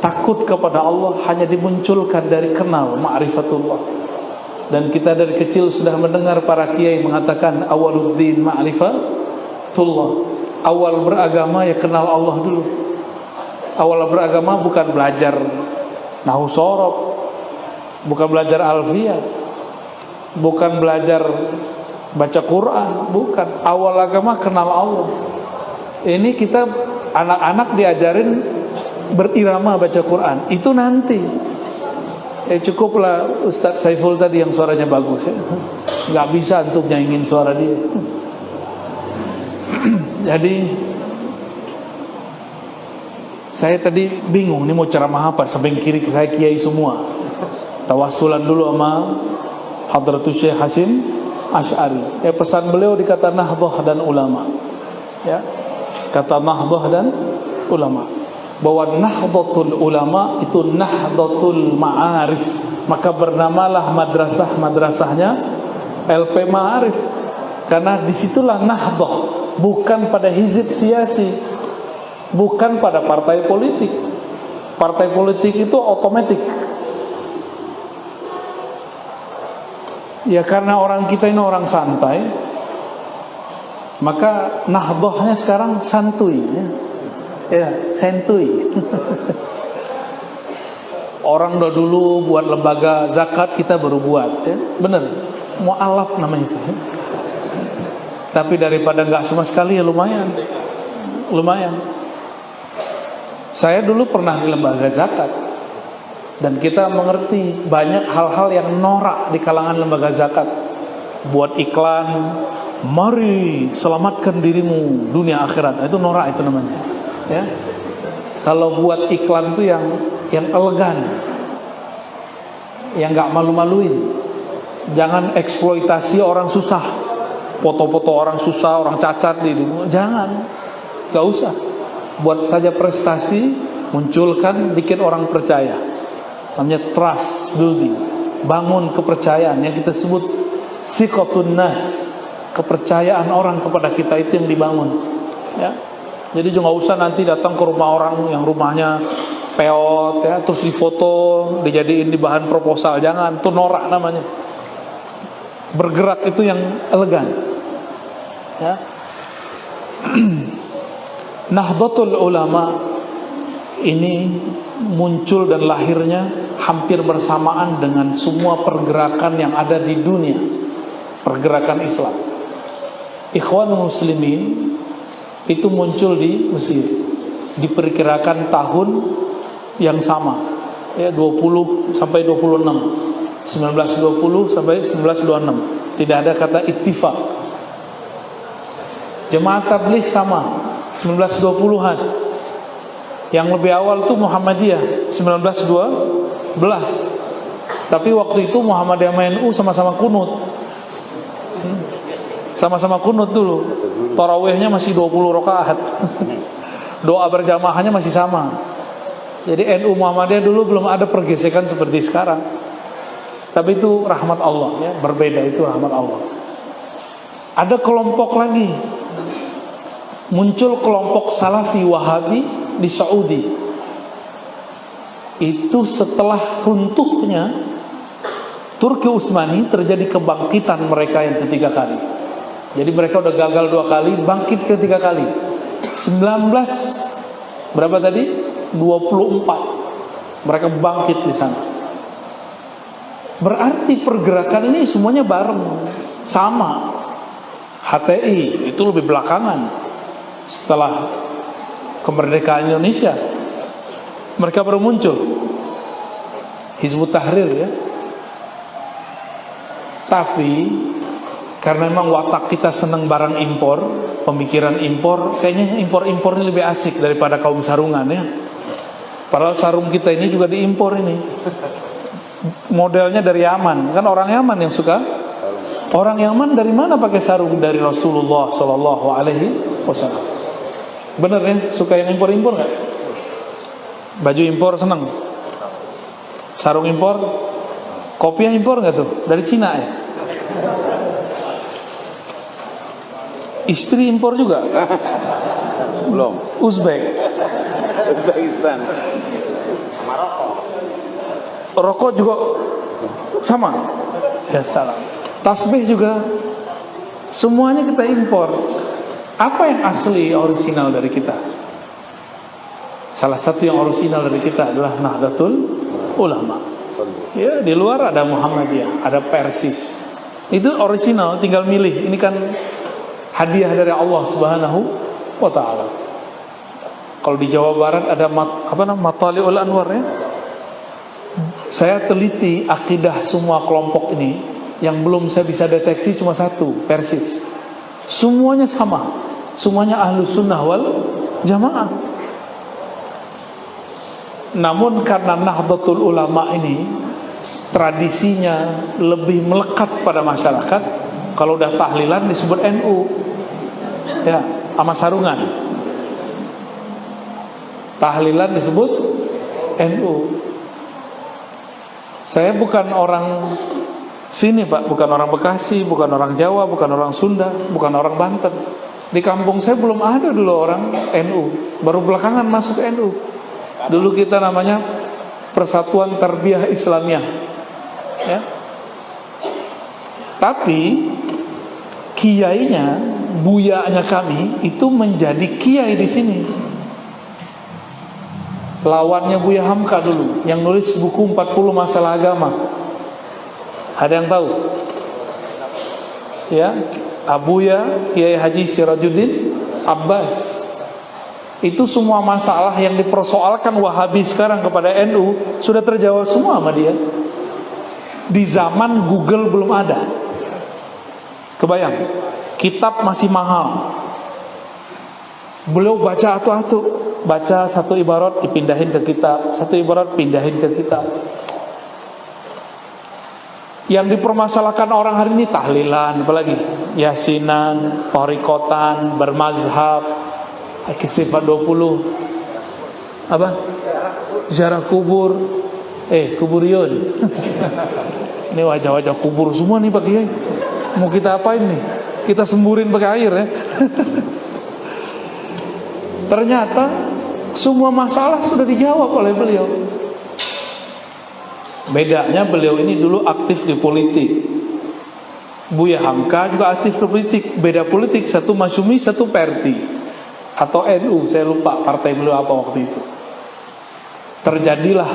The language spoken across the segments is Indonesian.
takut kepada Allah hanya dimunculkan dari kenal ma'rifatullah. Dan kita dari kecil sudah mendengar para kiai mengatakan awaluddin ma'rifatullah. Awal beragama ya kenal Allah dulu. Awal beragama bukan belajar nahwu shorof, bukan belajar alfiyah, bukan belajar baca Quran, bukan. Awal agama kenal Allah. Ini kita anak-anak diajarin berirama baca Quran. Itu nanti. Cukuplah Ustadz Saiful tadi yang suaranya bagus ya. Nggak bisa untuk nyanyiin suara dia. Jadi saya tadi bingung nih mau ceramah apa. Samping kiri saya kiai semua. Tawasulan dulu sama Hadratus Syekh Hasyim Asy'ari. Pesan beliau dikata Nahdhah dan ulama. Ya. Kata Nahdhah dan ulama. Bahwa Nahdlatul Ulama itu Nahdlatul Ma'arif. Maka bernamalah madrasahnya LP Ma'arif. Karena disitulah Nahdlah, bukan pada hizib siasi, bukan pada partai politik. Partai politik itu otomatis. Ya karena orang kita ini orang santai, maka Nahdlahnya sekarang santuy ya. Ya, santuy. Orang udah dulu buat lembaga zakat, kita baru buat ya. Bener, mu'alaf namanya itu ya. Tapi daripada nggak sama sekali ya lumayan. Saya dulu pernah di lembaga zakat, dan kita mengerti banyak hal-hal yang norak di kalangan lembaga zakat. Buat iklan, mari selamatkan dirimu dunia akhirat, itu norak itu namanya ya. Kalau buat iklan itu yang elegan, yang nggak malu-maluin. Jangan eksploitasi orang susah, foto-foto orang susah, orang cacat jangan, nggak usah. Buat saja prestasi, munculkan, bikin orang percaya. Namanya trust building, bangun kepercayaan yang kita sebut thiqatun nas, kepercayaan orang kepada kita, itu yang dibangun ya. Jadi juga nggak usah nanti datang ke rumah orang yang rumahnya peot ya, terus difoto, dijadiin di bahan proposal. Jangan, itu norak namanya. Bergerak itu yang elegan ya. Nahdlatul Ulama ini muncul dan lahirnya hampir bersamaan dengan semua pergerakan yang ada di dunia, pergerakan Islam. Ikhwanul Muslimin itu muncul di Mesir, diperkirakan tahun yang sama ya, 20 sampai 26, 1920 sampai 1926. Tidak ada kata ittifaq. Jemaah Tabligh sama 1920-an. Yang lebih awal tuh Muhammadiyah 1912. Tapi waktu itu Muhammadiyah sama NU sama-sama kunut. Sama-sama kunut dulu. Tarawihnya masih 20 rakaat. Doa berjamaahnya masih sama. Jadi NU Muhammadiyah dulu belum ada pergesekan seperti sekarang. Tapi itu rahmat Allah ya, berbeda, itu rahmat Allah. Ada kelompok lagi. Muncul kelompok Salafi Wahabi di Saudi. Itu setelah runtuhnya Turki Utsmani terjadi kebangkitan mereka yang ketiga kali. Jadi mereka udah gagal 2 kali, bangkit ketiga kali. 19 berapa tadi? 24. Mereka bangkit di sana. Berarti pergerakan ini semuanya bareng, sama. HTI itu lebih belakangan, setelah kemerdekaan Indonesia. Mereka baru muncul. Hizbut Tahrir ya. Tapi karena memang watak kita senang barang impor, pemikiran impor, kayaknya impor-impor ini lebih asik daripada kaum sarungan ya. Padahal sarung kita ini juga diimpor ini. Modelnya dari Yaman, kan orang Yaman yang suka. Orang Yaman dari mana pakai sarung? Dari Rasulullah Sallallahu Alaihi Wasallam. Bener ya, suka yang impor-impor nggak? Baju impor seneng. Sarung impor, kopiah impor nggak tuh? Dari Cina ya. Istri impor juga? Belum. Uzbek. Uzbekistan. Rokok juga sama. Ya salah. Tasbih juga semuanya kita impor. Apa yang asli orisinal dari kita? Salah satu yang orisinal dari kita adalah Nahdlatul Ulama. Ya, di luar ada Muhammadiyah, ada Persis. Itu orisinal, tinggal milih. Ini kan hadiah dari Allah Subhanahu wa taala. Kalau di Jawa Barat ada Matali'ul Anwar ya. Saya teliti akidah semua kelompok ini, yang belum saya bisa deteksi cuma satu, Persis. Semuanya sama. Semuanya Ahlus Sunnah wal Jamaah. Namun karena Nahdlatul Ulama ini tradisinya lebih melekat pada masyarakat, kalau udah tahlilan disebut NU. Ya, sama sarungan. Tahlilan disebut NU. Saya bukan orang sini Pak, bukan orang Bekasi, bukan orang Jawa, bukan orang Sunda, bukan orang Banten. Di kampung saya belum ada dulu orang NU, baru belakangan masuk NU. Dulu kita namanya Persatuan Tarbiyah Islamiyah ya. Tapi kiainya, buyanya kami itu menjadi kiai di sini. Lawannya Buya Hamka dulu, yang nulis buku 40 masalah agama. Ada yang tahu? Ya, Abuya Kiai Haji Sirajuddin Abbas. Itu semua masalah yang dipersoalkan Wahabi sekarang kepada NU sudah terjawab semua sama dia. Di zaman Google belum ada. Kebayang, kitab masih mahal. Beliau baca atu-atu, baca satu ibarat dipindahin ke kitab, satu ibarat pindahin ke kitab. Yang dipermasalahkan orang hari ini tahlilan, apalagi yasinan, torikotan, bermazhab, Kisifat 20, apa? Ziarah kubur, kuburiyun. Ini wajah-wajah kubur semua nih Pak Kiai. Mau kita apain nih? Kita semburin pakai air ya. Ternyata semua masalah sudah dijawab oleh beliau. Bedanya beliau ini dulu aktif di politik. Buya Hamka juga aktif di politik. Beda politik, satu Masyumi, satu Perti atau NU, saya lupa partai beliau apa waktu itu. Terjadilah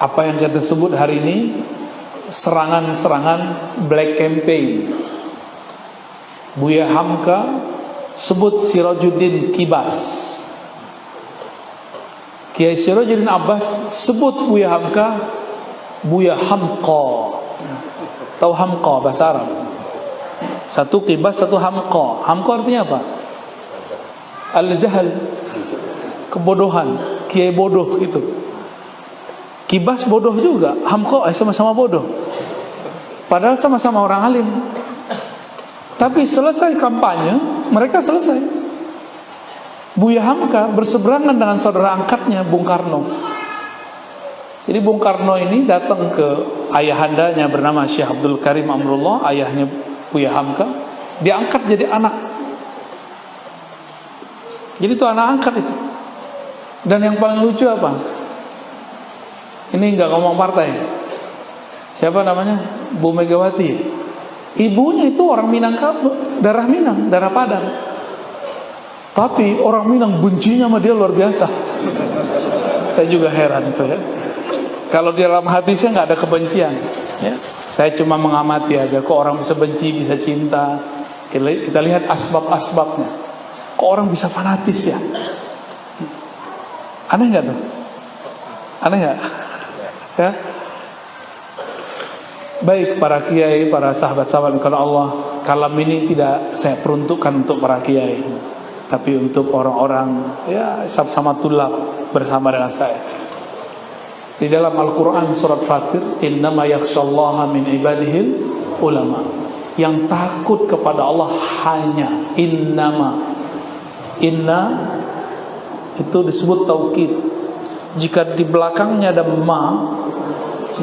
apa yang kita sebut hari ini serangan-serangan black campaign. Buya Hamka sebut Sirajuddin Kibas, Kiai Sirajuddin Abbas sebut Buya Hamka Buya Hamqa. Tahu Hamqa bahasa Arab? Satu Kibas, satu Hamqa. Hamqa artinya apa? Al-jahal, kebodohan, kiai bodoh gitu. Kibas bodoh juga, Hamqa sama-sama bodoh. Padahal sama-sama orang alim. Tapi selesai kampanye, mereka selesai. Buya Hamka berseberangan dengan saudara angkatnya Bung Karno. Jadi Bung Karno ini datang ke ayahandanya bernama Syekh Abdul Karim Amrullah, ayahnya Buya Hamka, diangkat jadi anak. Jadi itu anak angkat itu. Dan yang paling lucu apa? Ini nggak ngomong partai. Siapa namanya? Bu Megawati. Ibunya itu orang Minangkabau, darah Minang, darah Padang. Tapi orang Minang bencinya sama dia luar biasa. Saya juga heran itu ya. Kalau di dalam hati saya nggak ada kebencian. Ya. Saya cuma mengamati aja. Kok orang bisa benci, bisa cinta. Kita lihat asbab-asbabnya. Kok orang bisa fanatis ya? Aneh nggak tuh? Aneh nggak? Ya. Baik para kiai, para sahabat-sahabat karena Allah, kalam ini tidak saya peruntukkan untuk para kiai, tapi untuk orang-orang ya sama tulab bersama dengan saya. Di dalam Al-Quran surat Fatir, innama yakhshallaha min ibadihil ulama. Yang takut kepada Allah hanya innama. Inna itu disebut taukid. Jika di belakangnya ada ma,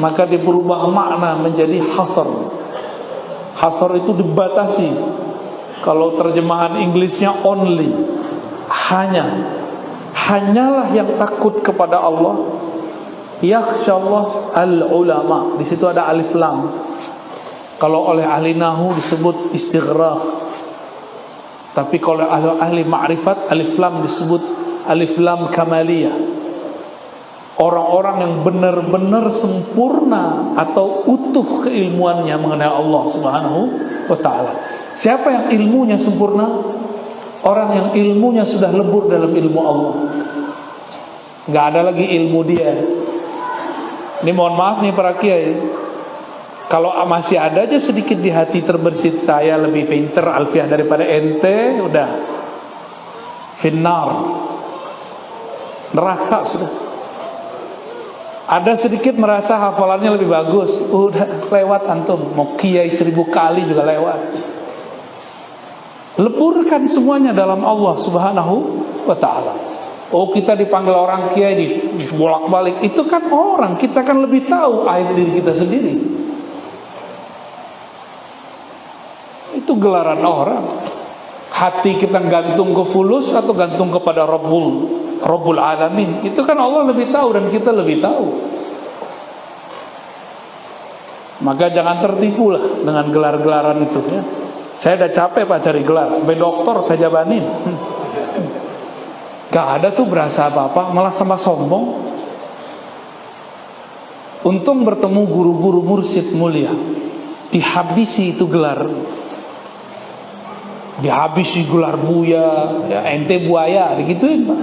maka berubah makna menjadi hasar. Hasar itu dibatasi. Kalau terjemahan Inggrisnya only, hanya. hanyalah yang takut kepada Allah yakhsyallah al-ulama. Di situ ada alif lam. Kalau oleh ahli nahu disebut istighraq, tapi kalau ahli ma'rifat alif lam disebut alif lam kamaliyah. Orang-orang yang benar-benar sempurna atau utuh keilmuannya mengenai Allah Subhanahu wa ta'ala. Siapa yang ilmunya sempurna? Orang yang ilmunya sudah lebur dalam ilmu Allah. Gak ada lagi ilmu dia. Ini mohon maaf nih para kiai, kalau masih ada aja sedikit di hati terbersit, saya lebih pinter alfiah daripada ente, udah finnar, neraka sudah. Ada sedikit merasa hafalannya lebih bagus, udah lewat antum, mau kiai 1000 kali juga lewat. Leburkan semuanya dalam Allah Subhanahu wa ta'ala. Oh, kita dipanggil orang kiai bolak-balik, itu kan orang, kita kan lebih tahu aib diri kita sendiri. Itu gelaran orang. Hati kita gantung ke fulus atau gantung kepada Rabbul Alamin, itu kan Allah lebih tahu dan kita lebih tahu. Maka jangan tertipu lah dengan gelar-gelaran itu ya. Saya udah capek Pak cari gelar, sampai dokter saya jabanin. Gak ada tuh berasa apa-apa, malah sama sombong. Untung bertemu guru-guru mursyid mulia, dihabisi itu gelar, dihabisi gelar buya, ya, ente buaya, digituin Pak.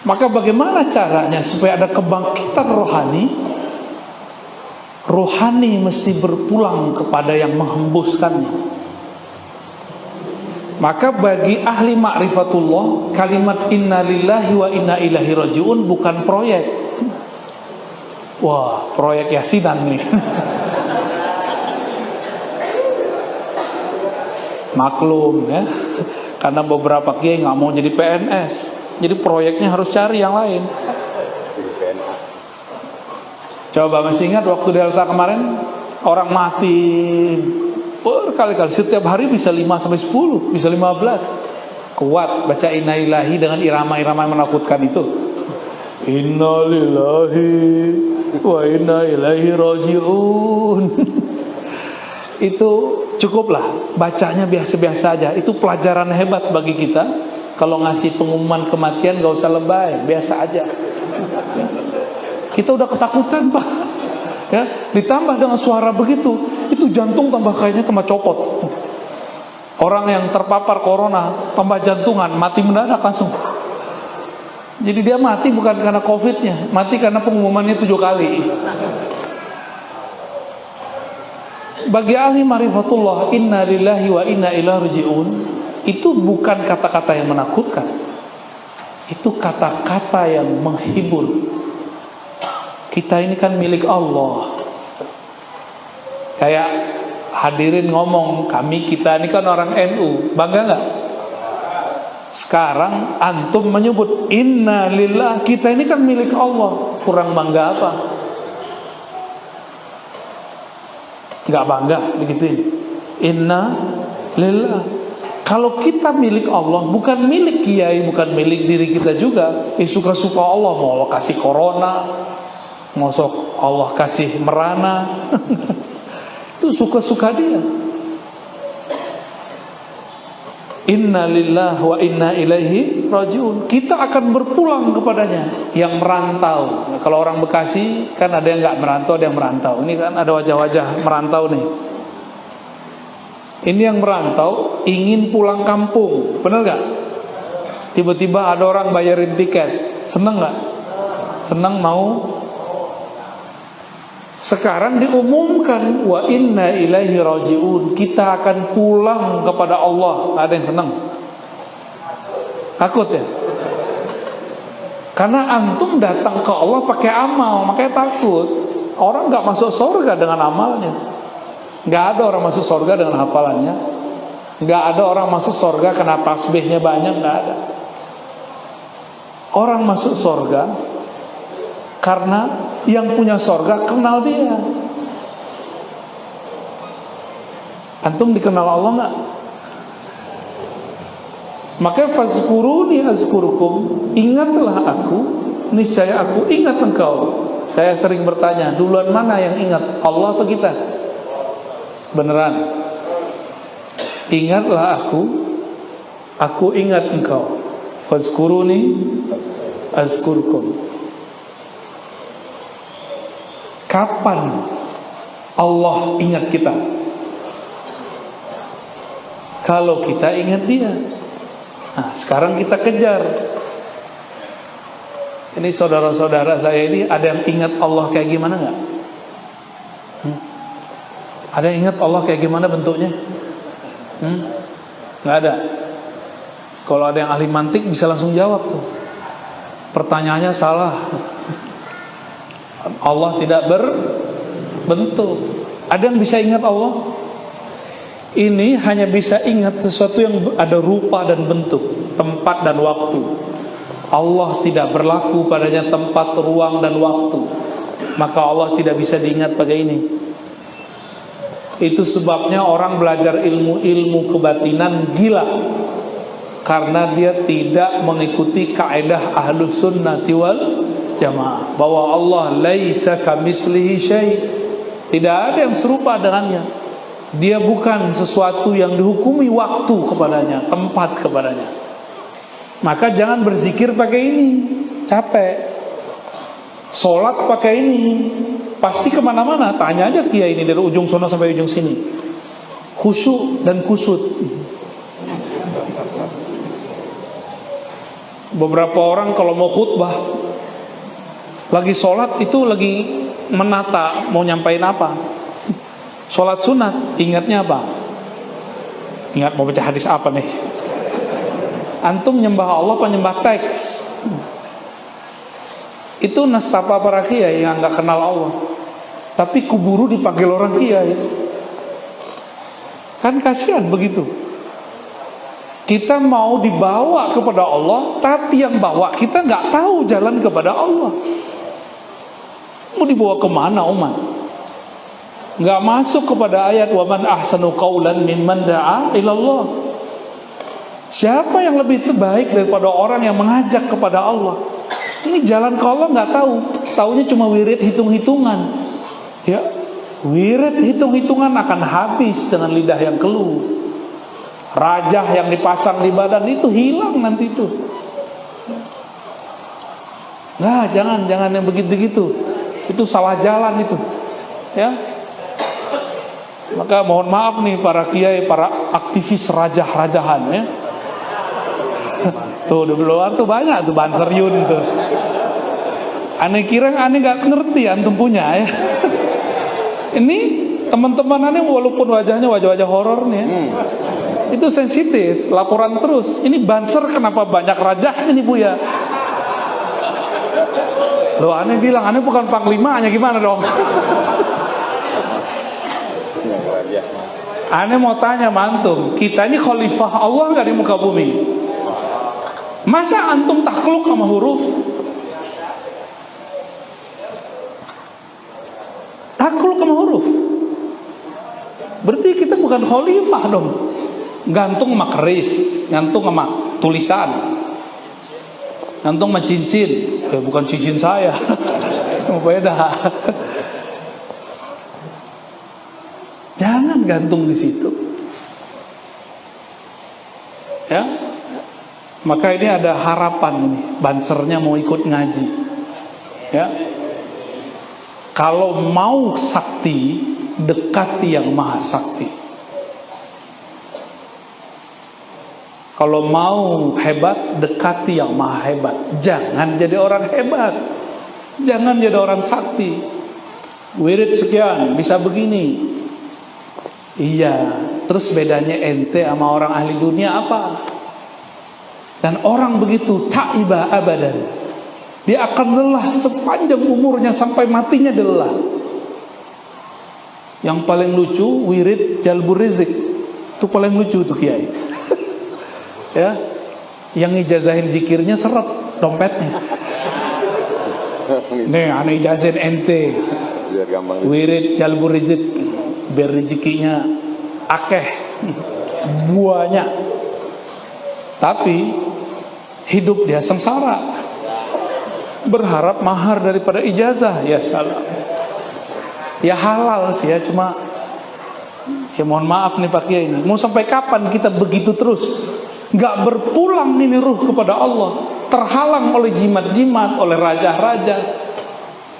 Maka bagaimana caranya supaya ada kebangkitan rohani? Rohani mesti berpulang kepada yang menghembuskannya. Maka bagi ahli ma'rifatullah, kalimat inna lillahi wa inna ilaihi raji'un bukan proyek. Wah, proyek yasinan nih. Maklum ya, karena beberapa kiai nggak mau jadi PNS, jadi proyeknya harus cari yang lain. Coba masih ingat waktu Delta kemarin, orang mati berkali-kali, setiap hari bisa 5-10, bisa 15. Kuat baca inna lillahi dengan irama-irama yang menakutkan itu. Inna lillahi wa inna ilaihi raji'un. Itu cukuplah, bacanya biasa-biasa aja. Itu pelajaran hebat bagi kita. Kalau ngasih pengumuman kematian gak usah lebay, biasa aja. Kita udah ketakutan Pak ya, ditambah dengan suara begitu, itu jantung tambah kayaknya tambah copot. Orang yang terpapar corona tambah jantungan, mati mendadak langsung. Jadi dia mati bukan karena covidnya, mati karena pengumumannya 7 kali. Bagi ahli ma'rifatullah, inna lillahi wa inna ilaihi raji'un, itu bukan kata-kata yang menakutkan, itu kata-kata yang menghibur. Kita ini kan milik Allah. Kayak hadirin ngomong, kita ini kan orang NU, bangga gak? Sekarang antum menyebut inna lillah, kita ini kan milik Allah, kurang bangga apa? Gak bangga begituin. Inna lillah. Kalau kita milik Allah, bukan milik kiai, bukan milik diri kita juga. Suka-suka Allah, mau Allah kasih corona, ngosok Allah kasih merana. Itu suka-suka dia. Inna lillahi wa inna ilaihi raji'un. Kita akan berpulang kepadanya. Yang merantau, kalau orang Bekasi kan ada yang gak merantau, ada yang merantau. Ini kan ada wajah-wajah merantau nih. Ini yang merantau ingin pulang kampung, bener gak? Tiba-tiba ada orang bayarin tiket, seneng gak? Seneng mau. Sekarang diumumkan wa inna ilaihi raji'un, kita akan pulang kepada Allah. Ada yang senang? Takut ya? Karena antum datang ke Allah pakai amal, makanya takut. Orang gak masuk surga dengan amalnya. Gak ada orang masuk surga dengan hafalannya. Gak ada orang masuk surga karena tasbihnya banyak, gak ada. Orang masuk surga karena yang punya sorga kenal dia. Antum dikenal Allah nggak? Maka fazkuruni azkurukum, ingatlah aku, niscaya aku ingat engkau. Saya sering bertanya, duluan mana yang ingat, Allah apa kita? Beneran. Ingatlah aku ingat engkau. Fazkuruni azkurukum. Kapan Allah ingat kita? Kalau kita ingat Dia. Nah, sekarang kita kejar. Ini saudara-saudara saya ini, ada yang ingat Allah kayak gimana nggak? Ada yang ingat Allah kayak gimana bentuknya? Nggak ada. Kalau ada yang ahli mantik bisa langsung jawab tuh. Pertanyaannya salah. Allah tidak berbentuk. Ada yang bisa ingat Allah? Ini hanya bisa ingat sesuatu yang ada rupa dan bentuk, tempat dan waktu. Allah tidak berlaku padanya tempat, ruang dan waktu. Maka Allah tidak bisa diingat pakai ini. Itu sebabnya orang belajar ilmu kebatinan gila, karena dia tidak mengikuti kaidah ahlus sunnati wal jamaah, bahwa Allah laisa kamislihi syai'. Tidak ada yang serupa dengannya. Dia bukan sesuatu yang dihukumi waktu kepadanya, tempat kepadanya. Maka jangan berzikir pakai ini, capek. Sholat pakai ini, pasti kemana-mana. Tanya aja kiai ini dari ujung sana sampai ujung sini. Khusyuk dan kusut. Beberapa orang kalau mau khutbah, lagi sholat itu lagi menata mau nyampain apa. Sholat sunat, ingatnya apa? Ingat mau baca hadis apa nih? Antum nyembah Allah apa nyembah teks? Itu nastapa para kiai yang nggak kenal Allah, tapi kuburu dipanggil orang kiai. Kan kasihan begitu. Kita mau dibawa kepada Allah, tapi yang bawa kita nggak tahu jalan kepada Allah. Mau dibawa kemana umat? Nggak masuk kepada ayat wa man ahsanu qaulan mimman da'a ilallah. Siapa yang lebih terbaik daripada orang yang mengajak kepada Allah? Ini jalan ke Allah nggak tahu, taunya cuma wirid hitung-hitungan. Ya, wirid hitung-hitungan akan habis dengan lidah yang keluh. Rajah yang dipasang di badan itu hilang nanti itu. Nah, jangan yang begitu-begitu. Itu salah jalan itu. Ya. Maka mohon maaf nih para kiai, para aktivis rajah-rajahan ya. Tuh di luar tuh banyak tuh Banseryun tuh. Aneh kira aneh gak ngerti antum punya ya. Ini teman-teman aneh walaupun wajahnya wajah-wajah horor nih ya. Itu sensitif, laporan terus. Ini Banser kenapa banyak rajahnya nih Bu ya? Loh aneh bilang aneh bukan panglimanya, gimana dong? Aneh mau tanya mantum, kita ini khalifah Allah nggak di muka bumi? Masa antum takluk sama huruf? Takluk sama huruf? Berarti kita bukan khalifah dong. Gantung sama keris, gantung sama tulisan, gantung sama cincin. Bukan cincin saya. Beda. Jangan gantung di situ. Ya. Maka ini ada harapan nih, Bansernya mau ikut ngaji. Ya. Kalau mau sakti, dekati yang maha sakti. Kalau mau hebat, dekati yang maha hebat. Jangan jadi orang hebat. Jangan jadi orang sakti. Wirid sekian, bisa begini. Iya, terus bedanya ente sama orang ahli dunia apa? Dan orang begitu ta'iba abadan, dia akan lelah sepanjang umurnya sampai matinya dia lelah. Yang paling lucu wirid jalbur rizq, itu paling lucu tuh kiai. Ya, yang ijazahin zikirnya seret dompetnya. Nih, aneh ijazahin ente wirid jalbur rizq, biar rezekinya akeh buahnya, tapi hidup dia sengsara, berharap mahar daripada ijazah. Ya salam, ya halal sih ya, cuma ya mohon maaf nih Pak Kiai, ini mau sampai kapan kita begitu terus, nggak berpulang ini ruh kepada Allah, terhalang oleh jimat-jimat, oleh raja-raja,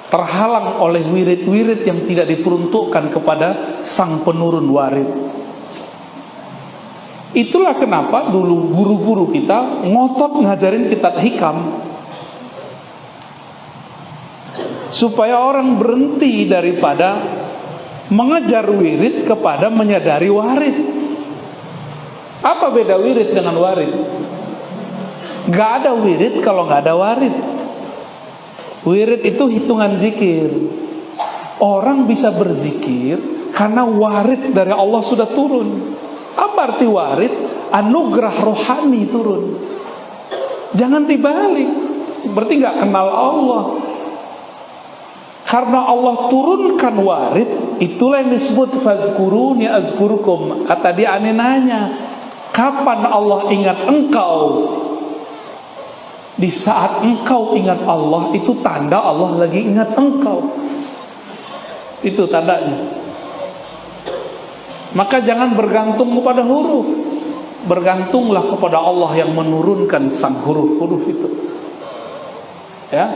terhalang oleh wirid-wirid yang tidak diperuntukkan kepada sang penurun warid. Itulah kenapa dulu guru-guru kita ngotot ngajarin kitab hikam, supaya orang berhenti daripada mengejar wirid kepada menyadari warid. Apa beda wirid dengan warid? Gak ada wirid kalau gak ada warid. Wirid itu hitungan zikir. Orang bisa berzikir karena warid dari Allah sudah turun. Apa arti warid? Anugerah rohani turun. Jangan dibalik, berarti gak kenal Allah. Karena Allah turunkan warid, itulah yang disebut fazkuruni azkurukum. Kata dia, aneh nanya, kapan Allah ingat engkau? Di saat engkau ingat Allah, itu tanda Allah lagi ingat engkau. Itu tandanya. Maka jangan bergantung kepada huruf, bergantunglah kepada Allah yang menurunkan sang huruf-huruf itu. Ya.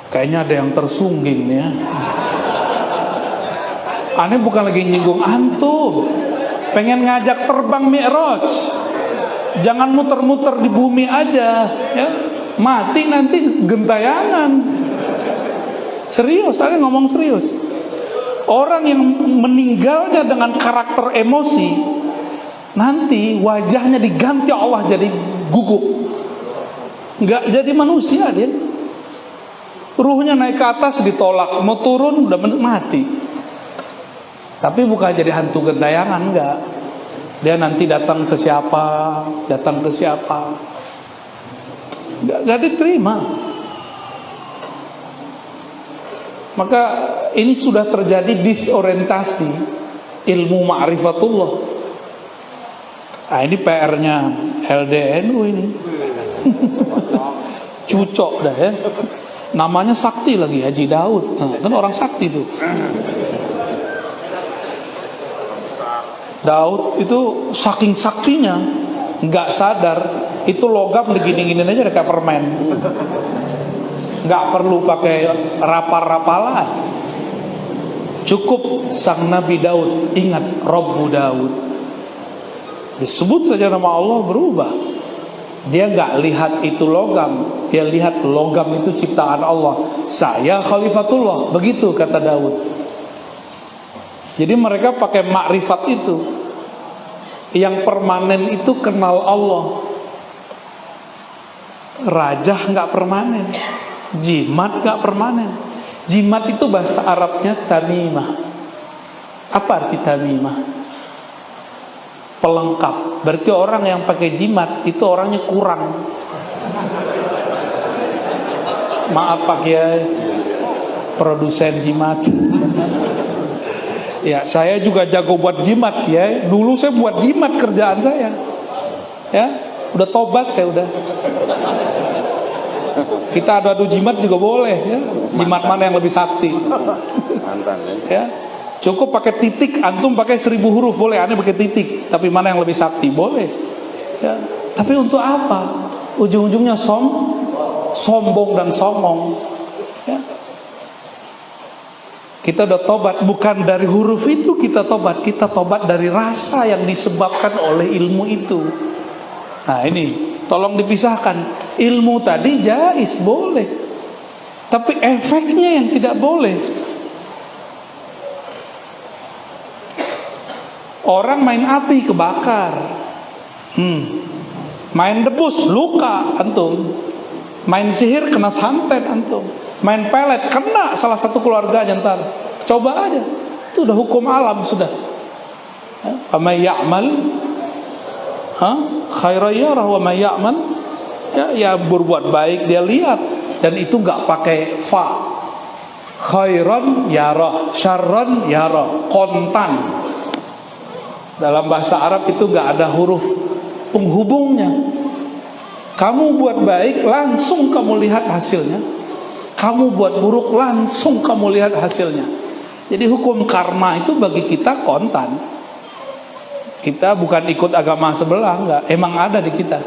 Kayaknya ada yang tersungging ya. Aneh bukan lagi nyinggung antum, pengen ngajak terbang Mi'raj. Jangan muter-muter di bumi aja ya. Mati nanti gentayangan. Serius, aneh ngomong serius. Orang yang meninggalnya dengan karakter emosi, nanti wajahnya diganti Allah jadi gugup, nggak jadi manusia dia. Ruhnya naik ke atas ditolak, mau turun udah mati. Tapi bukan jadi hantu gentayangan, enggak. Dia nanti datang ke siapa, enggak diterima. Maka ini sudah terjadi disorientasi ilmu ma'rifatullah. Nah, ini PR-nya LDNU ini. Cucok dah ya. Namanya sakti lagi, Haji Daud. Nah, kan orang sakti tuh. Daud itu saking saktinya, nggak sadar itu logam digini-giniin aja kayak permen. Nggak perlu pakai rapal-rapalan. Cukup sang Nabi Daud ingat Rabbu Daud. Disebut saja nama Allah berubah. Dia nggak lihat itu logam, dia lihat logam itu ciptaan Allah. Saya khalifatullah, begitu kata Daud. Jadi mereka pakai makrifat itu. Yang permanen itu kenal Allah. Raja nggak permanen, jimat nggak permanen. Jimat itu bahasa Arabnya tamimah. Apa arti tamimah? Pelengkap. Berarti orang yang pakai jimat itu orangnya kurang. Maaf Pak Kiai, produsen jimat. Ya, saya juga jago buat jimat ya. Dulu saya buat jimat kerjaan saya. Ya, udah tobat saya udah. Kita adu-adu jimat juga boleh ya. Jimat mana yang lebih sakti? Mantan ya. Cukup pakai titik, antum pakai 1000 huruf boleh, aneh pakai titik. Tapi mana yang lebih sakti? Boleh. Ya. Tapi untuk apa? Ujung-ujungnya sombong dan songong. Ya. Kita udah tobat, bukan dari huruf itu kita tobat dari rasa yang disebabkan oleh ilmu itu. Nah ini, tolong dipisahkan. Ilmu tadi jais, boleh. Tapi efeknya yang tidak boleh. Orang main api kebakar, main debus luka antum, main sihir kena santet antum, main pelet kena salah satu keluarganya ntar. Coba aja, itu udah hukum alam sudah. Faman ya'mal khairan yarah wa may ya'mal, ya berbuat baik dia lihat, dan itu nggak pakai fa. Khairan yara, syarran yara, kontan. Dalam bahasa Arab itu gak ada huruf penghubungnya. Kamu buat baik, langsung kamu lihat hasilnya. Kamu buat buruk, langsung kamu lihat hasilnya. Jadi hukum karma itu bagi kita kontan. Kita bukan ikut agama sebelah, enggak. Emang ada di kita.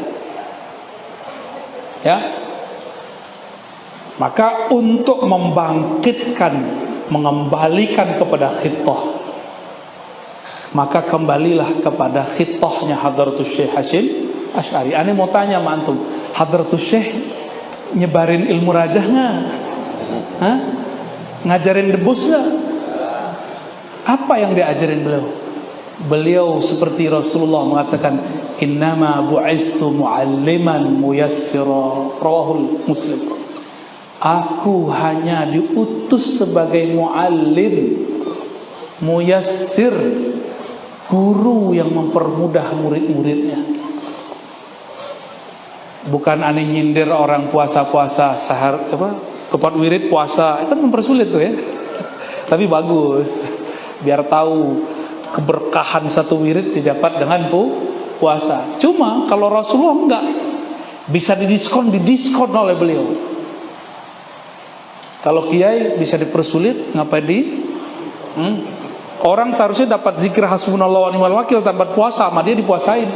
Ya. Maka untuk membangkitkan, mengembalikan kepada khitah, maka kembalilah kepada khitahnya Hadratus Syekh Hasyim Asy'ari. Aneh mau tanya sama antum, Hadratus Syekh nyebarin ilmu rajah nggak? Hah? Ngajarin debus nggak? Apa yang diajarin beliau? Beliau seperti Rasulullah mengatakan, innama bu'istu mu'alliman muyassira, rawahul Muslim. Aku hanya diutus sebagai muallim, muyassir, guru yang mempermudah murid-muridnya. Bukan aneh nyindir orang puasa-puasa sahar tepat wirid puasa, itu mempersulit tuh ya. Tapi bagus, biar tahu keberkahan satu wirid didapat dengan puasa. Cuma kalau Rasulullah enggak, bisa didiskon oleh beliau. Kalau kiai bisa dipersulit, ngapain orang seharusnya dapat zikir hasbunallah wa ni'mal wakil tanpa puasa, sama dia dipuasain.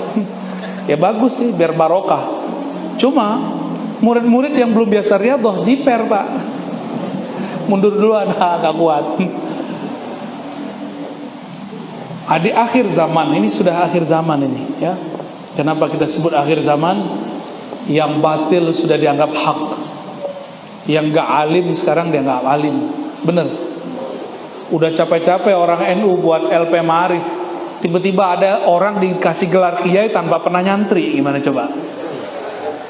Ya bagus sih, biar barokah. Cuma murid-murid yang belum biasa riyadhah jiper pak, mundur duluan, gak kuat. Di akhir zaman ini, sudah akhir zaman ini ya. Kenapa kita sebut akhir zaman? Yang batil sudah dianggap hak, yang gak alim sekarang dianggap alim. Bener. Udah capek-capek orang NU buat LP Ma'arif, tiba-tiba ada orang dikasih gelar kiai tanpa pernah nyantri. Gimana coba?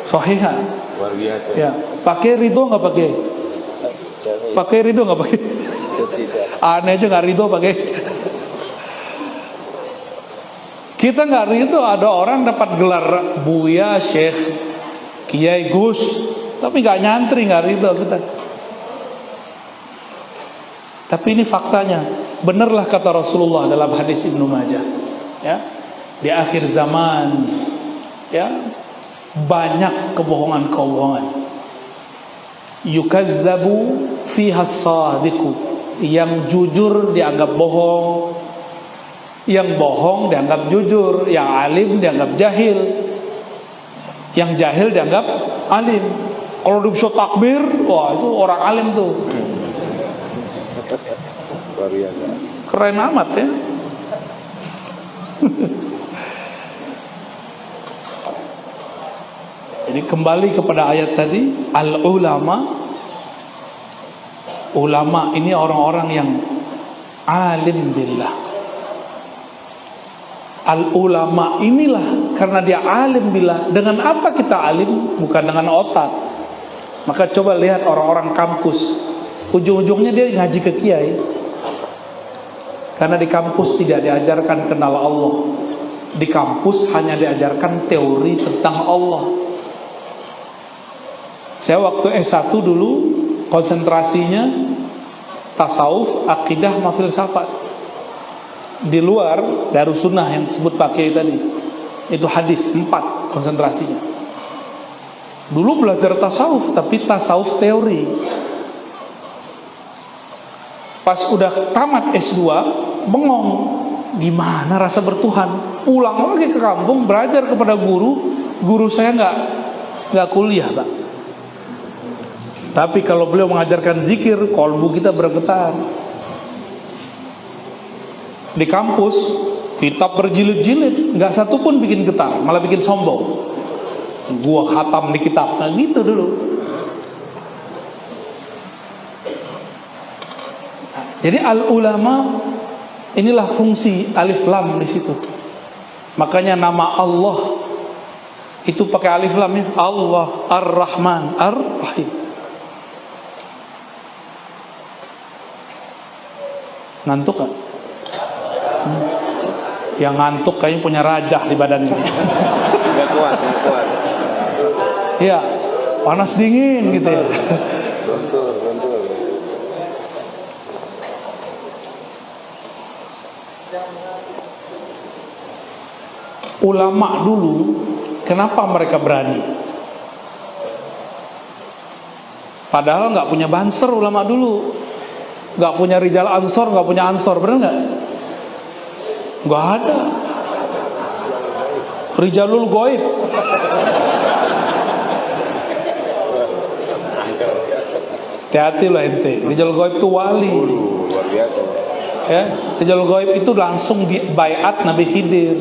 Sahihah. Luar biasa. Ya, pakai ridho nggak pakai? Pakai ridho nggak pakai? Aneh aja nggak ridho pakai. Kita nggak ridho, ada orang dapat gelar Buya, Syekh, Kiai, Gus, tapi nggak nyantri, nggak ridho kita. Tapi ini faktanya, benerlah kata Rasulullah dalam hadis Ibnu Majah. Ya, di akhir zaman, ya. Banyak kebohongan-kebohongan. Yukazzabu fiha as-sadiqu. Yang jujur dianggap bohong, yang bohong dianggap jujur, yang alim dianggap jahil, yang jahil dianggap alim. Kalau bisa takbir, wah itu orang alim tuh. Keren amat ya. Jadi kembali kepada ayat tadi, al-ulama, ulama ini orang-orang yang alim billah. Al-ulama inilah karena dia alim billah. Dengan apa kita alim? Bukan dengan otak. Maka coba lihat orang-orang kampus, ujung-ujungnya dia ngaji ke kiai. Karena di kampus tidak diajarkan kenal Allah. Di kampus hanya diajarkan teori tentang Allah. Saya waktu S1 dulu konsentrasinya tasawuf, akidah, sama filsafat. Di luar Darussunnah yang disebut pakai tadi, itu hadis 4 konsentrasinya. Dulu belajar tasawuf, tapi tasawuf teori. Pas udah tamat S2, bengong, gimana rasa bertuhan. Pulang lagi ke kampung, belajar kepada guru saya nggak kuliah Pak. Tapi kalau beliau mengajarkan zikir, kolbu kita bergetar. Di kampus, kitab berjilid-jilid, nggak satu pun bikin getar, malah bikin sombong. Gua khatam di kitab, nah gitu dulu. Jadi al-ulama, inilah fungsi alif lam di situ. Makanya nama Allah itu pakai alif lam ya. Allah Ar-Rahman Ar-Rahim. Ngantuk kan? Yang ngantuk kayaknya punya rajah di badannya. Nggak kuat. Iya, panas dingin gitu ya. Betul. Ulama dulu, kenapa mereka berani? Padahal nggak punya banser ulama dulu, nggak punya rijal ansor, nggak punya ansor, benar nggak? Nggak ada. Rijalul Ghaib. Hati-hati loh ente. Rijalul Ghaib itu wali. Luar biasa. Ya, Rijalul Ghaib itu langsung di baiat Nabi Khidir.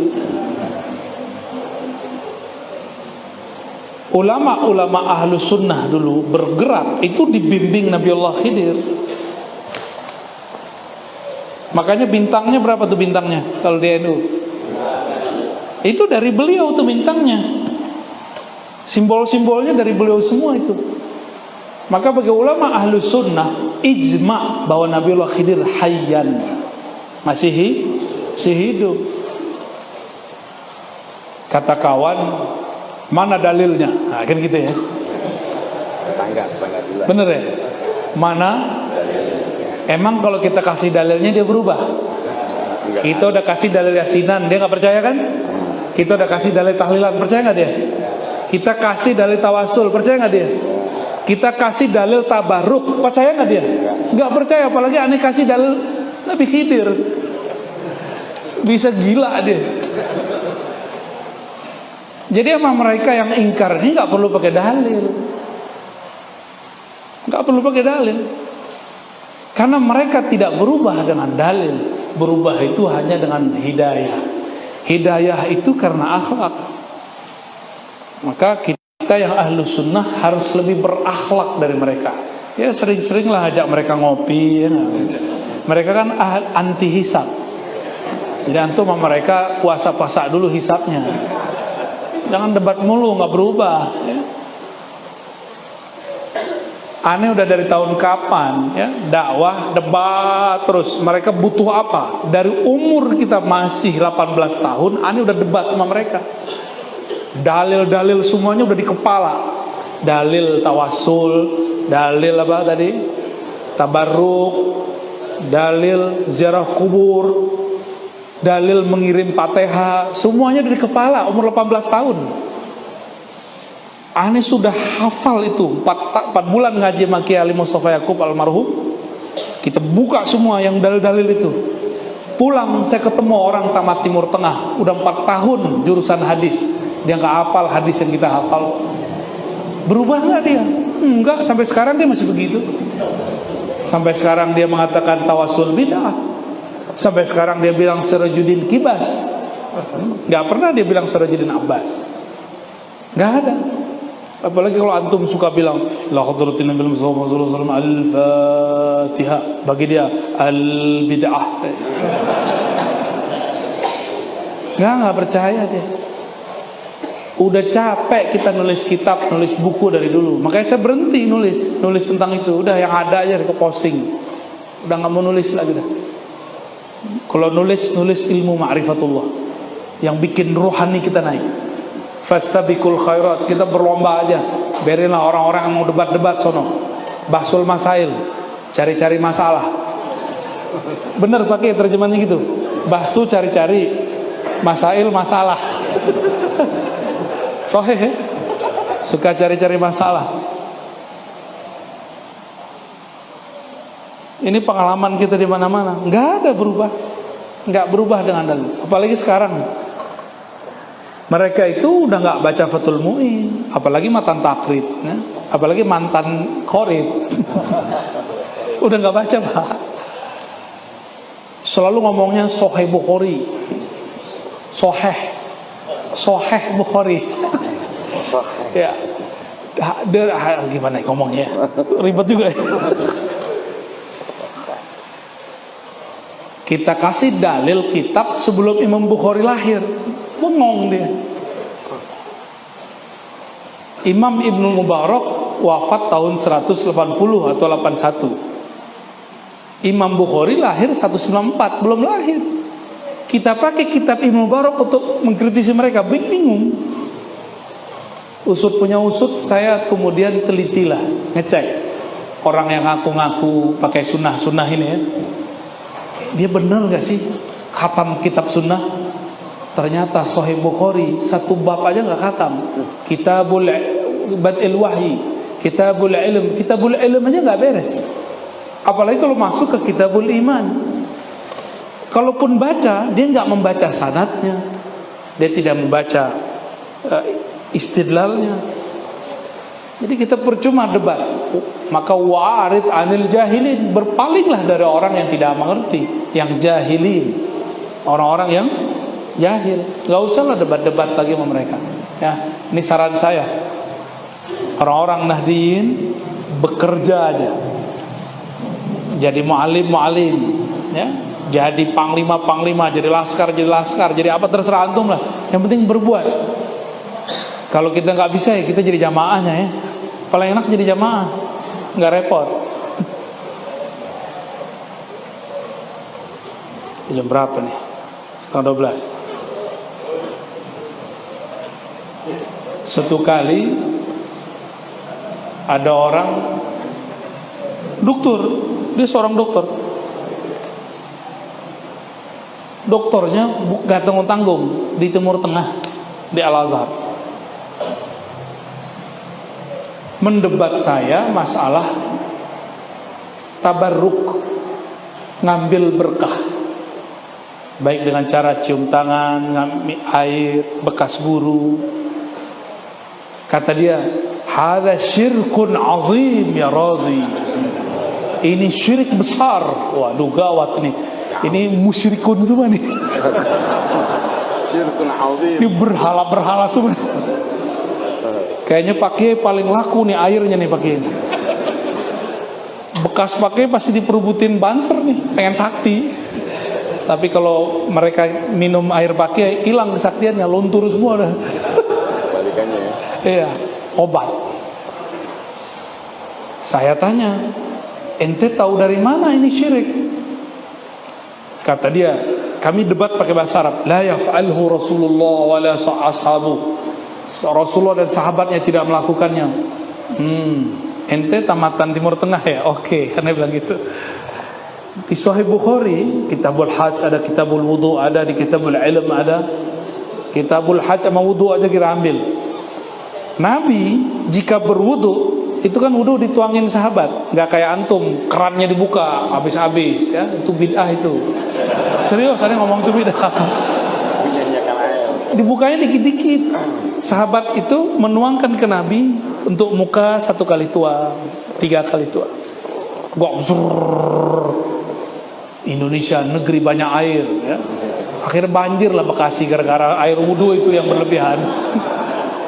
Ulama-ulama ahlu sunnah dulu bergerak itu dibimbing Nabiullah Khidir. Makanya bintangnya berapa tuh bintangnya kalau di NU? Itu dari beliau tuh bintangnya. Simbol-simbolnya dari beliau semua itu. Maka bagi ulama ahlu sunnah ijma' bahwa Nabiullah Khidir hayyan, masih hidup. Kata kawan, mana dalilnya? Nah, kan gitu ya. Tetangga dulu. Bener ya? Mana? Emang kalau kita kasih dalilnya dia berubah? Kita udah kasih dalil yasinan, dia nggak percaya kan? Kita udah kasih dalil tahlilan, percaya nggak dia? Kita kasih dalil tawasul, percaya nggak dia? Kita kasih dalil tabaruk, percaya nggak dia? Nggak percaya, apalagi aneh kasih dalil Nabi Khidir. Bisa gila dia. Jadi emang mereka yang ingkar ini nggak perlu pakai dalil, nggak perlu pakai dalil, karena mereka tidak berubah dengan dalil. Berubah itu hanya dengan hidayah. Hidayah itu karena akhlak. Maka kita yang ahlu sunnah harus lebih berakhlak dari mereka. Ya sering-seringlah ajak mereka ngopi ya. Mereka kan anti hisab. Jadi antum sama mereka puasa-puasa dulu hisabnya. Jangan debat mulu, nggak berubah ya. Aneh udah dari tahun kapan ya, dakwah, debat terus. Mereka butuh apa? Dari umur kita masih 18 tahun, aneh udah debat sama mereka. Dalil-dalil semuanya udah di kepala. Dalil tawasul, dalil apa tadi? Tabarruk, dalil ziarah kubur, dalil mengirim Fatihah, semuanya udah di kepala umur 18 tahun. Aneh sudah hafal itu 4 bulan ngaji Maki Ali Mustafa Yakub almarhum. Kita buka semua yang dalil-dalil itu. Pulang saya ketemu orang tamat Timur Tengah, udah 4 tahun jurusan hadis. Dia nggak hafal hadis yang kita hafal. Berubah nggak dia? Enggak, sampai sekarang dia masih begitu. Sampai sekarang dia mengatakan tawasul bid'ah. Sampai sekarang dia bilang Sirajuddin Kibas. Nggak pernah dia bilang Sirajuddin Abbas. Nggak ada. Apalagi kalau antum suka bilang la hadratin Nabi Muhammad sallallahu alaihi wasallam al-Fatihah, bagi dia al-bid'ah. Nggak percaya dia. Udah capek kita nulis kitab, nulis buku dari dulu. Makanya saya berhenti nulis tentang itu. Udah yang ada aja di posting. Udah nggak mau nulis lagi dah. Kalau nulis ilmu ma'rifatullah yang bikin rohani kita naik. Fastabiqul khairat, kita berlomba aja. Biarinlah orang-orang yang mau debat-debat sono. Bahsul masail, cari-cari masalah. Bener pakai terjemahannya gitu. Bahsu cari-cari, masail masalah. Sahih ya? Suka cari-cari masalah. Ini pengalaman kita di mana-mana. Nggak ada berubah, nggak berubah dengan dalil. Apalagi sekarang. Mereka itu udah nggak baca Fathul Mu'in, apalagi mantan takrib, ya? Apalagi mantan korib, udah nggak baca pak. Selalu ngomongnya Sahih Bukhari, Sahih Bukhari, ya. Gimana ngomongnya? Ribet juga. Kita kasih dalil kitab sebelum Imam Bukhari lahir. Bengong dia. Imam Ibnu Mubarak wafat tahun 180 atau 81. Imam Bukhari lahir 194, belum lahir. Kita pakai kitab Ibnu Mubarak untuk mengkritisi mereka, bingung. Usut punya usut, saya kemudian telitilah, ngecek orang yang ngaku-ngaku pakai sunnah-sunnah ini ya. Dia benar gak sih khatam kitab sunnah? Ternyata Sahih Bukhari satu bab aja nggak khatam. Kitabul Bad'il Wahyi, Kitabul Ilm aja nggak beres. Apalagi kalau masuk ke Kitabul Iman. Kalaupun baca, dia nggak membaca sanadnya, dia tidak membaca istidlalnya. Jadi kita percuma debat. Maka wa'arid anil jahilin, berpalinglah dari orang yang tidak mengerti, yang jahilin, orang-orang yang jahil. Gak usahlah debat-debat lagi sama mereka. Ya, ini saran saya. Orang-orang Nahdiyin bekerja aja. Jadi mu'alim, ya. Jadi panglima, jadi laskar, jadi apa terserah antum lah. Yang penting berbuat. Kalau kita nggak bisa ya kita jadi jamaahnya ya. Paling enak jadi jamaah, nggak repot. Jam berapa nih? 11:30. Satu kali ada orang dokter, dia seorang dokter. Doktornya gak tanggung-tanggung di Timur Tengah, di Al-Azhar, mendebat saya masalah tabarruk, ngambil berkah, baik dengan cara cium tangan, ngambil air bekas guru. Kata dia, hadza syirkun azim ya Razi, ini syirik besar. Waduh gawat nih, ini musyrikun semua nih. Syirkun azim. Ini berhala semua. Kayaknya pakai paling laku nih airnya nih pakai. Bekas pakai pasti diperubutin banser nih, pengen sakti. Tapi kalau mereka minum air pakai hilang kesaktiannya, luntur semua dah. Balikannya ya. Iya, obat. Saya tanya, ente tahu dari mana ini syirik? Kata dia, kami debat pakai bahasa Arab. La yaf'alhu Rasulullah wa la ashabu. Rasulullah dan sahabatnya tidak melakukannya. Ente tamatan Timur Tengah ya? Oke, karena bilang gitu. Di Sahih Bukhari, Kitabul Hajj ada, Kitabul Wudu ada, di Kitabul Ilm ada. Kitabul Hajj sama wudu aja kita ambil. Nabi jika berwudu itu kan wudu dituangin sahabat, nggak kayak antum kerannya dibuka habis-habis ya, itu bid'ah itu. Serius ada ngomong itu bid'ah. Dibukanya dikit-dikit. Sahabat itu menuangkan ke Nabi untuk muka 1 kali tuang, 3 kali tuang. Indonesia negeri banyak air ya. Akhirnya banjir lah Bekasi gara-gara air wudu itu yang berlebihan.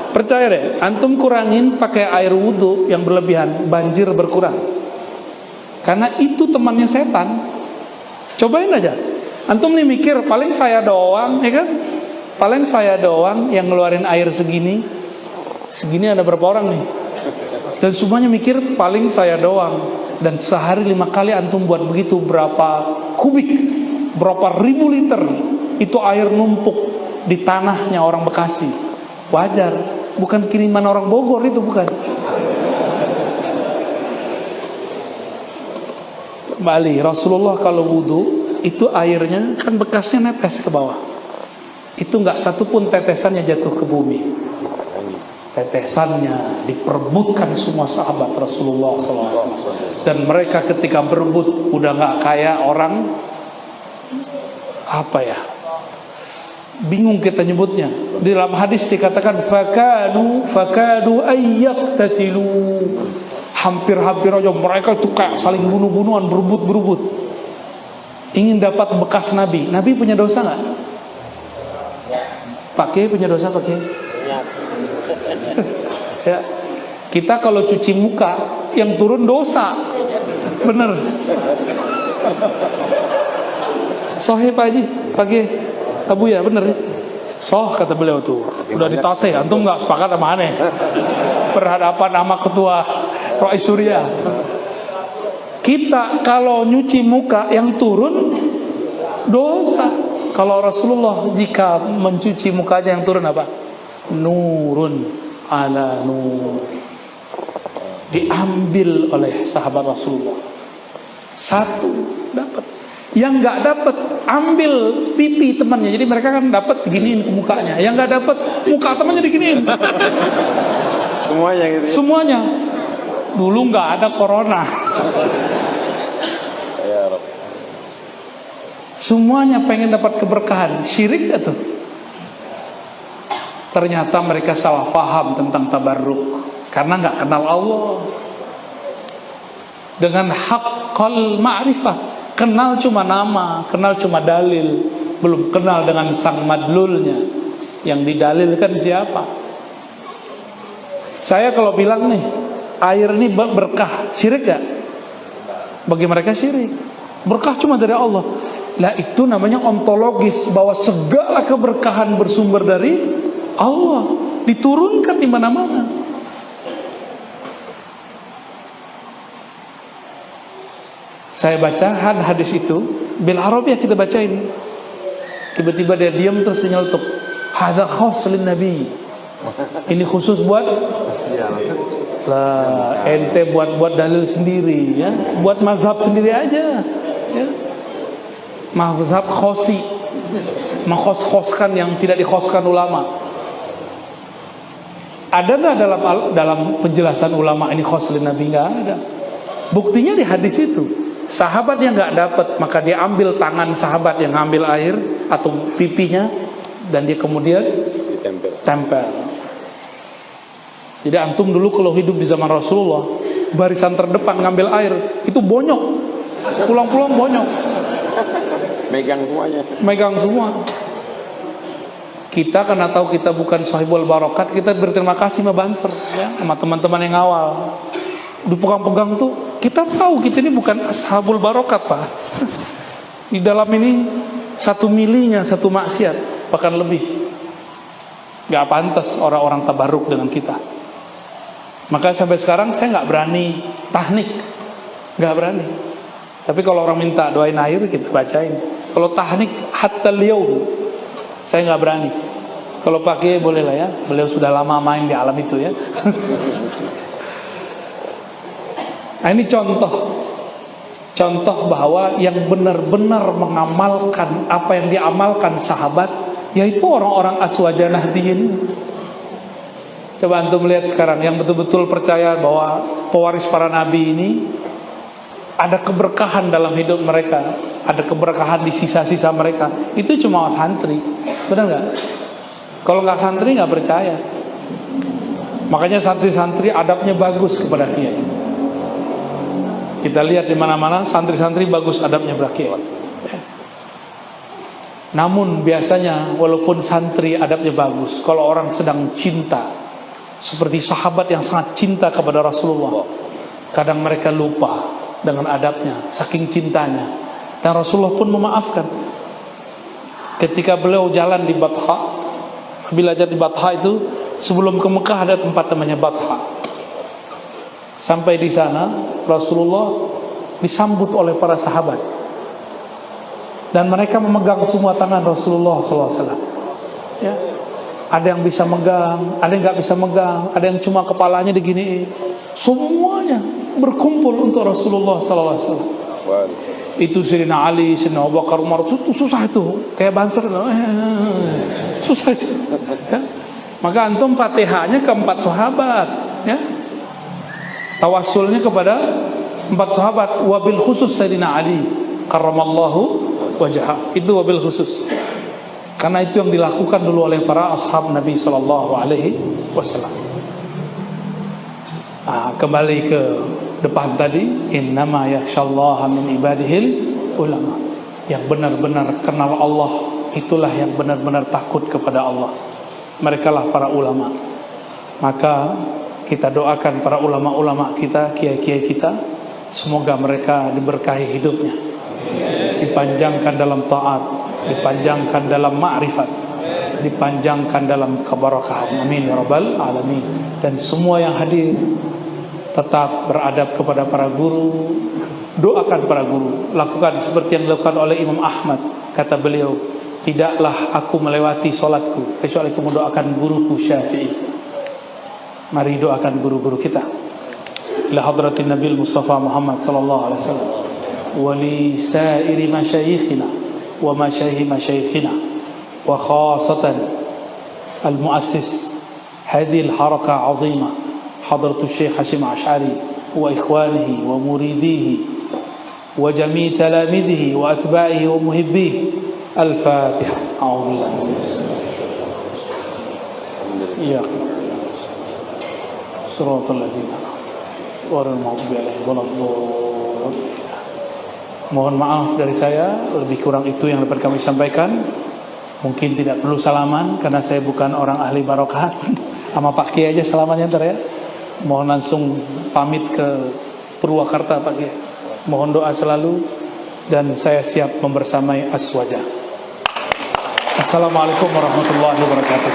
Percaya deh, antum kurangin pakai air wudu yang berlebihan, banjir berkurang. Karena itu temannya setan. Cobain aja. Antum nih mikir, paling saya doang, ya kan? Paling saya doang yang ngeluarin air segini. Segini ada berapa orang nih? Dan semuanya mikir paling saya doang. Dan sehari 5 kali antum buat begitu, berapa kubik, berapa ribu liter itu air numpuk di tanahnya orang Bekasi. Wajar, bukan kiriman orang Bogor itu, bukan. Bali, Rasulullah kalau wudu itu airnya kan bekasnya netes ke bawah. Itu nggak satu pun tetesannya jatuh ke bumi. Tetesannya diperebutkan semua sahabat Rasulullah SAW. Dan mereka ketika berebut udah nggak kayak orang apa ya? Bingung kita nyebutnya. Di dalam hadis dikatakan fakadu ayyaqtatilu. Hampir-hampir aja mereka itu kayak saling bunuh-bunuhan, berebut. Ingin dapat bekas Nabi. Nabi punya dosa nggak? Pakai punya dosa pakai? Ya. Kita kalau cuci muka yang turun dosa. Bener. Sahih Pak Haji, pakai Abu ya, bener ya? Soh kata beliau tuh. Udah ditasih, antum nggak sepakat sama aneh. Berhadapan sama ketua Rais Surya. Kita kalau nyuci muka yang turun dosa. Kalau Rasulullah jika mencuci mukanya yang turun apa? Nurun ala nur. Diambil oleh sahabat Rasulullah. Satu dapat. Yang nggak dapat, ambil pipi temannya. Jadi mereka kan dapat diginiin ke mukanya. Yang nggak dapat, muka temannya diginiin. Semuanya gitu. Semuanya. Dulu nggak ada corona. Ya Rob. Semuanya pengen dapat keberkahan. Syirik gak tuh? Ternyata mereka salah paham tentang tabarruk karena nggak kenal Allah. Dengan haqqal ma'rifah, kenal cuma nama, kenal cuma dalil, belum kenal dengan sang madlulnya. Yang didalilkan siapa? Saya kalau bilang nih, air ini berkah, syirik gak? Bagi mereka syirik. Berkah cuma dari Allah. Lah itu namanya ontologis, bahwa segala keberkahan bersumber dari Allah, diturunkan di mana-mana. Saya baca hadis itu bil Arabiyah, kita bacain. Tiba-tiba dia diam terus nyeletuk, hadza khass lin nabi. Ini khusus buat lah, ente buat dalil sendiri ya, buat mazhab sendiri aja ya. Mazhab khosi, menghos-hoskan yang tidak dikhoskan ulama. Ada nggak dalam penjelasan ulama ini khos lin nabi? Nggak ada. Buktinya di hadis itu. Sahabat yang nggak dapat, maka dia ambil tangan sahabat yang ngambil air atau pipinya, dan dia kemudian tempel. Jadi antum dulu kalau hidup di zaman Rasulullah, barisan terdepan ngambil air itu bonyok, pulang-pulang bonyok, megang semua. Kita karena tahu kita bukan sahibul barokat, kita berterima kasih sama Banser ya, sama teman-teman yang awal. Dipegang-pegang tuh, kita tahu kita ini bukan ashabul barokat, Pak. Di dalam ini 1 milinya 1 maksiat, bahkan lebih. Gak pantas orang-orang tabarruk dengan kita. Maka sampai sekarang saya gak berani tahnik, gak berani. Tapi kalau orang minta doain air, kita bacain. Kalau tahnik hatta liyaum, saya gak berani. Kalau pakai boleh lah ya, beliau sudah lama main di alam itu ya. Nah ini contoh bahwa yang benar-benar mengamalkan apa yang diamalkan sahabat, yaitu orang-orang aswaja nahdiyin. Coba antum lihat sekarang yang betul-betul percaya bahwa pewaris para nabi ini ada keberkahan dalam hidup mereka, ada keberkahan di sisa-sisa mereka. Itu cuma santri, benar nggak? Kalau nggak santri nggak percaya. Makanya santri-santri adabnya bagus kepada kiai. Kita lihat di mana-mana santri-santri bagus adabnya berakhir. Namun biasanya walaupun santri adabnya bagus, kalau orang sedang cinta, seperti sahabat yang sangat cinta kepada Rasulullah, kadang mereka lupa dengan adabnya, saking cintanya. Dan Rasulullah pun memaafkan. Ketika beliau jalan di Batha, bila jadi Batha itu sebelum ke Mekah ada tempat namanya Batha. Sampai di sana Rasulullah disambut oleh para sahabat, dan mereka memegang semua tangan Rasulullah SAW. Ya, ada yang bisa megang, ada yang nggak bisa megang, ada yang cuma kepalanya digini. Semuanya berkumpul untuk Rasulullah SAW. Itu Sayyidina Ali, Sayyidina Abu Bakar, Umar, itu susah itu, kayak Banser, susah itu. Ya? Maka antum Fatihahnya ke 4 sahabat, ya. Tawassulnya kepada 4 sahabat, wabil khusus Sayyidina Ali karramallahu wajhah. Itu wabil khusus. Karena itu yang dilakukan dulu oleh para ashab Nabi sallallahu alaihi wasallam. Kembali ke depan tadi, innama yakhsyallaha min ibadihil ulama. Yang benar-benar kenal Allah, itulah yang benar-benar takut kepada Allah. Merekalah para ulama. Maka kita doakan para ulama-ulama kita, kiai-kiai kita, semoga mereka diberkahi hidupnya, dipanjangkan dalam taat, dipanjangkan dalam ma'rifat, dipanjangkan dalam keberkahan. Amin ya rabbal alamin. Dan semua yang hadir tetap beradab kepada para guru, doakan para guru, lakukan seperti yang dilakukan oleh Imam Ahmad. Kata beliau, tidaklah aku melewati solatku kecuali aku mendoakan guruku Syafi'i. Mari doakan guru-guru kita. Ila hadratin Nabi Mustafa Muhammad sallallahu alaihi wasallam. ولسائر مشايخنا ومشايخ مشايخنا وخاصة المؤسس هذه الحركة عظيمة حضرة الشيخ هاشم عشعري وإخوانه ومريديه وجميع تلاميذه وأتباعه ومحبيه. الفاتحة. أعوذ بالله من الشيطان الرجيم. صراط الذين غير المغضوب عليهم waladdallin. Mohon maaf dari saya, lebih kurang itu yang dapat kami sampaikan. Mungkin tidak perlu salaman karena saya bukan orang ahli barokah. Sama Pak Kiai aja salamannya ntar ya. Mohon langsung pamit ke Purwakarta Pak Kiai. Mohon doa selalu dan saya siap membersamai Aswaja. Assalamualaikum warahmatullahi wabarakatuh.